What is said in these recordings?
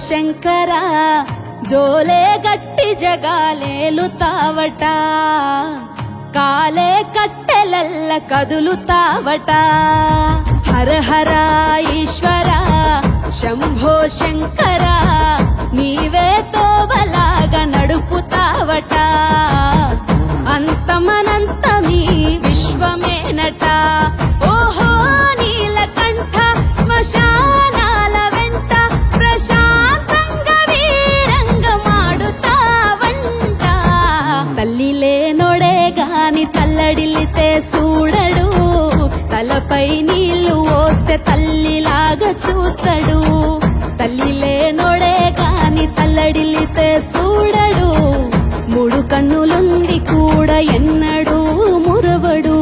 శంకర జోలే గట్టి జగాలేలుతావట కాలే కట్టెలల్ల కదులుతావట హర హర ఈశ్వర శంభో శంకర నీవే తోవలాగా నడుపుతావట అంతమనంతమీ విశ్వమేనట ఓహో నీలకంఠ శ్మశానాల వెంట ప్రశాంతంగా వీరంగమాడుతావంట తల్లి లేనోడే గాని తల్లడిల్లితే చూడడు తలపై నీళ్లు పోస్తే తల్లిలాగా చూస్తాడు తల్లి లేనోడే గాని తల్లడిల్లితే చూడడు మూడు కన్నులుండి కూడా ఎన్నడూ మురవడు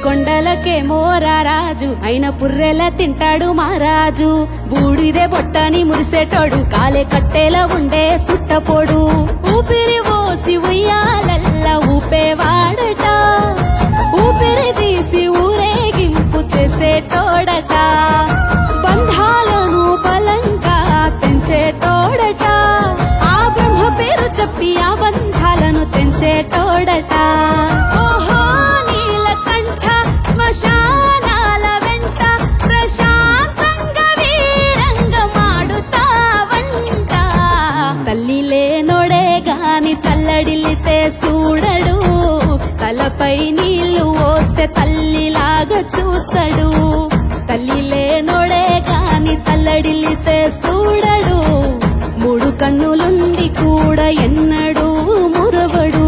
కొండలకే మోరారాజు అయిన పుర్రెల తింటాడు మారాజు బూడిదే బొట్టని మురిసేటోడు కాలే కట్టేలా ఉండే సుట్టపోడు ఊపిరి పోసి ఉయ్యాలల్ల ఊపేవాడట ఊపిరి తీసి ఊరేగింపు చేసేటోడట బంధాలను బలంగా పెంచేటోడట ఆ బ్రహ్మ పేరు చెప్పి ఆ బంధాలను తెంచేటోడట ఓహో శ్మశానాల వెంట ప్రశాంతంగా వీరంగమాడుతావంట తల్లి లేనోడే గాని తల్లడిల్లితే చూడడు తలపై నీళ్లు పోస్తే తల్లిలాగా చూస్తాడు తల్లి లేనోడే గాని తల్లడిల్లితే చూడడు మూడు కన్నులుండి కూడా ఎన్నడూ మురవడు